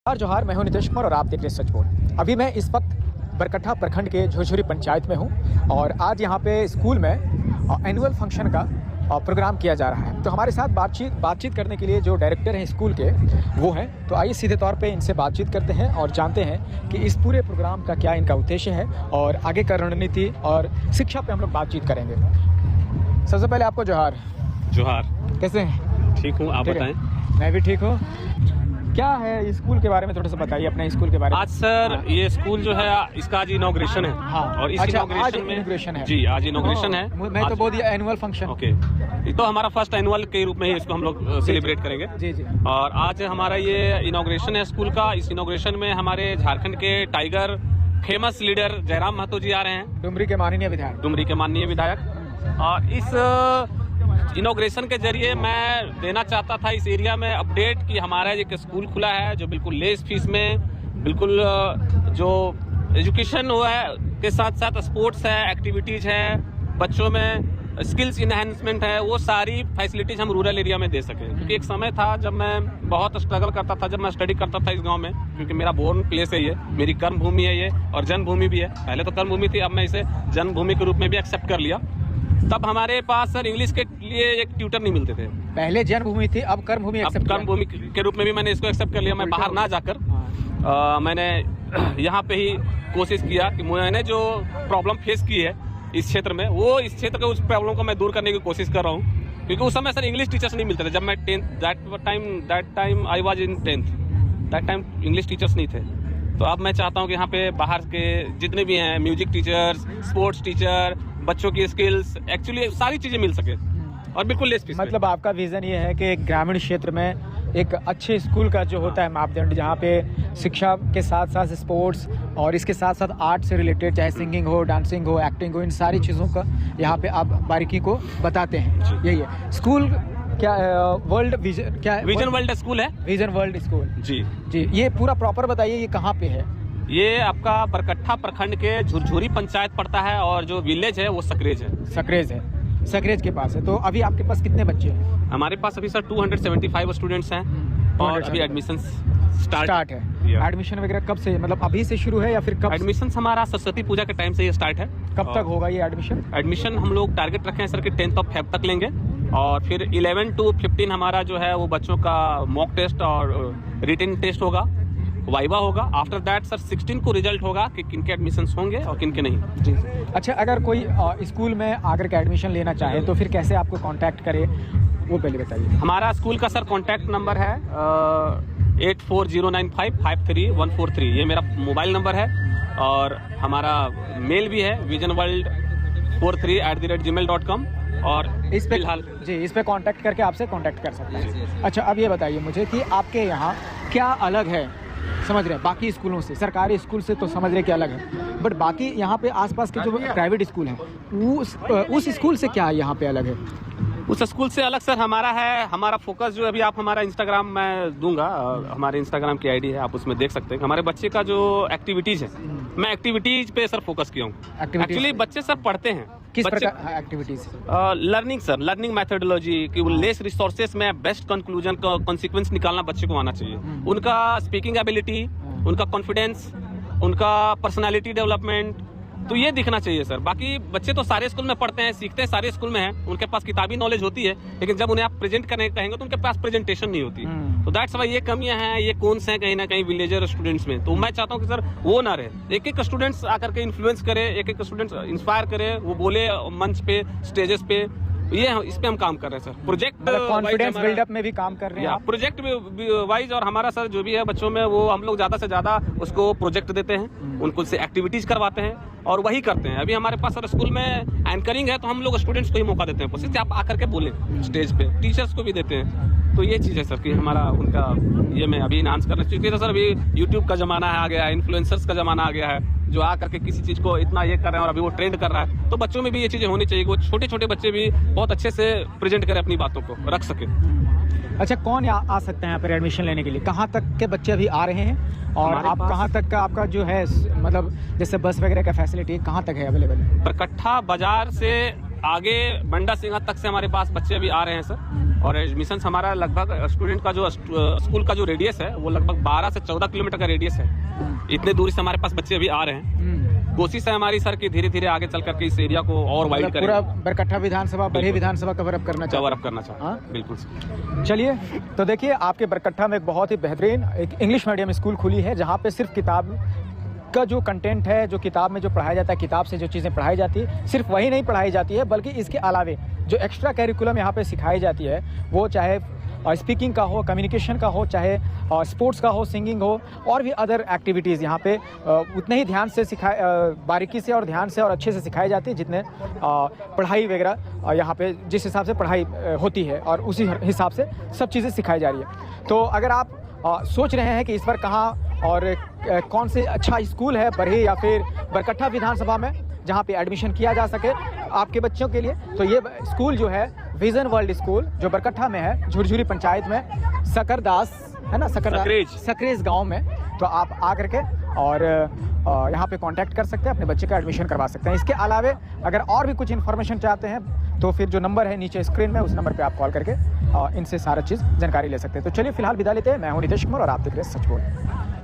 जोहार, मैं हूं नितेश कुमार और आप देख रहे हैं सच बोल। अभी मैं इस वक्त बरकट्ठा प्रखंड के झुरझुरी पंचायत में हूं और आज यहां पे स्कूल में एनुअल फंक्शन का प्रोग्राम किया जा रहा है। तो हमारे साथ बातचीत करने के लिए जो डायरेक्टर हैं स्कूल के वो हैं, तो आइए सीधे तौर पे इनसे बातचीत करते हैं और जानते हैं कि इस पूरे प्रोग्राम का क्या इनका उद्देश्य है और आगे का रणनीति और शिक्षा पे हम लोग बातचीत करेंगे। सबसे पहले आपको जोहार। जोहार। कैसे हैं? ठीक हूँ, आप बताएं। मैं भी ठीक हूँ। क्या है स्कूल के बारे में थोड़ा सा बताइए, अपने स्कूल के बारे में। आज सर ये स्कूल जो है इसका आज इनॉग्रेशन है। हाँ। और इस अच्छा, इनॉग्रेशन में जी आज इनॉग्रेशन है। मैं तो बोल दिया एनुअल फंक्शन। ओके, तो हमारा फर्स्ट एनुअल के रूप में ही इसको हम लोग सेलिब्रेट करेंगे। जी जी। और आज हमारा ये इनॉग्रेशन है स्कूल का। इस इनॉग्रेशन में हमारे झारखंड के tiger famous leader Jairam Mahato ji आ रहे हैं, डुमरी के माननीय विधायक। और इस इनॉग्रेशन के जरिए मैं देना चाहता था इस एरिया में अपडेट कि हमारा एक स्कूल खुला है जो बिल्कुल लेस फीस में, बिल्कुल जो एजुकेशन हुआ है के साथ साथ स्पोर्ट्स है, एक्टिविटीज है, बच्चों में स्किल्स इनहेंसमेंट है, वो सारी फैसिलिटीज हम रूरल एरिया में दे सकें। क्योंकि एक समय था जब मैं बहुत स्ट्रगल करता था, जब मैं स्टडी करता था इस गांव में, क्योंकि मेरा बोर्न प्लेस है ये, मेरी कर्म भूमि है ये और जन्मभूमि भी है। पहले तो कर्म भूमि थी, अब मैं इसे जन्मभूमि के रूप में भी एक्सेप्ट कर लिया। तब हमारे पास सर इंग्लिश के लिए एक ट्यूटर नहीं मिलते थे। पहले जन्मभूमि थी, अब कर्मभूमि एक्सेप्ट। कर्मभूमि के रूप में भी मैंने इसको एक्सेप्ट कर लिया। मैं बाहर ना जाकर मैंने यहाँ पे ही कोशिश किया कि मैंने जो प्रॉब्लम फेस की है इस क्षेत्र में, वो इस क्षेत्र के उस प्रॉब्लम को मैं दूर करने की कोशिश कर रहा हूँ। क्योंकि उस समय सर इंग्लिश टीचर्स नहीं मिलते थे। जब मैं that time I was in 10th, that time English teachers नहीं थे। तो अब मैं चाहता हूँ कि यहाँ पे बाहर के जितने भी हैं, म्यूजिक टीचर्स, स्पोर्ट्स टीचर, बच्चों की स्किल्स, एक्चुअली सारी चीजें मिल सके और बिल्कुल लेस फीस। मतलब आपका विजन ये है कि ग्रामीण क्षेत्र में एक अच्छे स्कूल का जो होता है मापदंड, जहाँ पे शिक्षा के साथ साथ स्पोर्ट्स और इसके साथ साथ आर्ट से रिलेटेड, चाहे सिंगिंग हो, डांसिंग हो, एक्टिंग हो, इन सारी चीज़ों का यहाँ पे आप बारीकी को बताते हैं। यही है स्कूल। क्या वर्ल्ड विजन, क्या है? विजन वर्ल्ड स्कूल है। Vision world school. जी जी। ये पूरा प्रॉपर बताइए, ये कहाँ पे है? ये आपका बरकट्ठा प्रखंड के झुरझुरी पंचायत पड़ता है और जो विलेज है वो सकरेज है। सकरेज है, सकरेज के पास है। तो अभी आपके पास कितने बच्चे हैं? हमारे पास अभी सर 275 स्टूडेंट्स हैं और अभी एडमिशन स्टार्ट है। एडमिशन वगैरह कब से, मतलब अभी से शुरू है या फिर कब? एडमिशन हमारा सरस्वती पूजा के टाइम से ये स्टार्ट है। कब तक होगा ये एडमिशन? एडमिशन हम लोग टारगेट रखे हैं सर कि 10th of Feb तक लेंगे और फिर 11 to 15 हमारा जो है वो बच्चों का मॉक टेस्ट और रिटन टेस्ट होगा, वाइवा होगा। आफ्टर दैट सर 16 को रिजल्ट होगा कि किनके एडमिशन्स होंगे और किनके नहीं। जी। अच्छा, अगर कोई स्कूल में आकर के एडमिशन लेना चाहे तो फिर कैसे आपको कांटेक्ट करे, वो पहले बताइए। हमारा स्कूल का सर कांटेक्ट नंबर है 840995534143। ये मेरा मोबाइल नंबर है और हमारा मेल भी है visionworld43@gmail.com। और इस पे फिलहाल जी इस पे कांटेक्ट करके आपसे कांटेक्ट कर सकते हैं। अच्छा, अब ये बताइए मुझे कि आपके यहाँ क्या अलग है, समझ रहे हैं बाकी स्कूलों से? सरकारी स्कूल से तो समझ रहे कि अलग है, बट बाकी यहाँ पे आसपास के जो प्राइवेट स्कूल हैं उस स्कूल से क्या यहाँ पे अलग है? उस स्कूल से अलग सर हमारा फोकस जो अभी आप हमारा इंस्टाग्राम मैं दूंगा, हमारे इंस्टाग्राम की आईडी है, आप उसमें देख सकते हैं। हमारे बच्चे का जो एक्टिविटीज है, मैं एक्टिविटीज पे सर फोकस किया हूँ। एक्चुअली बच्चे सर पढ़ते हैं। किस प्रकार activities? Learning sir, learning methodology कि लेस रिसोर्सेस में बेस्ट कंक्लूजन का कॉन्सिक्वेंस निकालना बच्चे को आना चाहिए। उनका स्पीकिंग एबिलिटी, उनका कॉन्फिडेंस, उनका पर्सनालिटी डेवलपमेंट, तो ये दिखना चाहिए सर। बाकी बच्चे तो सारे स्कूल में पढ़ते हैं, सीखते हैं, सारे स्कूल में हैं, उनके पास किताबी नॉलेज होती है, लेकिन जब उन्हें आप प्रेजेंट करने कहेंगे तो उनके पास प्रेजेंटेशन नहीं होती। तो दैट्स वाई ये कमियां हैं, ये कौन से हैं कहीं ना कहीं विलेजर स्टूडेंट्स में। तो मैं चाहता हूँ कि सर वो ना रहे, एक एक स्टूडेंट्स आकर के इन्फ्लुएंस करे, एक एक स्टूडेंट्स इंस्पायर करे, वो बोले मंच पे, स्टेजेस पे। ये इस पे हम काम कर रहे हैं सर। प्रोजेक्ट कॉन्फिडेंस बिल्डअप में भी काम कर रहे हैं, प्रोजेक्ट वाइज। और हमारा सर जो भी है बच्चों में, वो हम लोग ज्यादा से ज्यादा उसको प्रोजेक्ट देते हैं, उनको से एक्टिविटीज करवाते हैं और वही करते हैं। अभी हमारे पास सर स्कूल में एंकरिंग है, तो हम लोग स्टूडेंट्स को ही मौका देते हैं, आप आकर के बोले स्टेज पे, टीचर्स को भी देते हैं। तो ये चीज है सर कि हमारा उनका ये मैं अभी इनहांस करना चाहिए। तो सर अभी यूट्यूब का जमाना आ गया है, इन्फ्लुएंसर्स का जमाना आ गया है, जो आकर के किसी चीज को इतना ये कर रहे हैं और अभी वो ट्रेंड कर रहा है। तो बच्चों में भी ये चीजें होनी चाहिए, वो छोटे छोटे बच्चे भी बहुत अच्छे से प्रेजेंट करें, अपनी बातों को रख सके। अच्छा, कौन आ सकते हैं यहाँ पर एडमिशन लेने के लिए? कहाँ तक के बच्चे अभी आ रहे हैं और आप कहाँ तक का आपका जो है, मतलब जैसे बस वगैरह का फैसिलिटी कहाँ तक है अवेलेबल? बरकट्ठा बाजार से आगे बंडा सिंह तक से हमारे पास बच्चे अभी आ रहे हैं सर। और एडमिशन हमारा लगभग स्टूडेंट का जो स्कूल का जो रेडियस है वो लगभग 12 से 14 किलोमीटर का रेडियस है। इतने दूरी से हमारे पास बच्चे अभी आ रहे हैं। कोशिश है हमारी सर कि धीरे धीरे आगे चल करके इस एरिया को और वाइड करें। पूरा बरकट्ठा विधानसभा, बरही विधानसभा कवर अप करना चाहते हाँ? हैं। बिल्कुल। चलिए, तो देखिए आपके बरकट्ठा में एक बहुत ही बेहतरीन एक इंग्लिश मीडियम स्कूल खुली है, जहाँ पे सिर्फ किताब का जो कंटेंट है, जो किताब में जो पढ़ाया जाता है, किताब से जो चीज़ें पढ़ाई जाती है, सिर्फ वही नहीं पढ़ाई जाती है, बल्कि इसके अलावे जो एक्स्ट्रा कैरिकुलम यहाँ पे सिखाई जाती है, वो चाहे स्पीकिंग का हो, कम्युनिकेशन का हो, चाहे स्पोर्ट्स का हो, सिंगिंग हो, और भी अदर एक्टिविटीज़ यहाँ पे उतने ही ध्यान से बारीकी से और ध्यान से और अच्छे से सिखाई जाती है जितने पढ़ाई वगैरह यहाँ पे जिस हिसाब से पढ़ाई होती है, और उसी हिसाब से सब चीज़ें सिखाई जा रही है। तो अगर आप सोच रहे हैं कि इस बार कहाँ और कौन से अच्छा स्कूल है बरही या फिर बरकट्ठा विधानसभा में जहाँ पे एडमिशन किया जा सके आपके बच्चों के लिए, तो ये स्कूल जो है विजन वर्ल्ड स्कूल जो बरकट्ठा में है, झुरझुरी पंचायत में, सकरदास है ना, सकरेज गांव में। तो आप आ करके और यहाँ पे कांटेक्ट कर सकते हैं, अपने बच्चे का एडमिशन करवा सकते हैं। इसके अलावे अगर और भी कुछ इन्फॉर्मेशन चाहते हैं तो फिर जो नंबर है नीचे स्क्रीन में, उस नंबर पे आप कॉल करके इनसे सारा चीज़ जानकारी ले सकते हैं। तो चलिए फिलहाल विदा लेते हैं। मैं हूँ नितेश कुमार और आप देख रहे हैं सच बोल।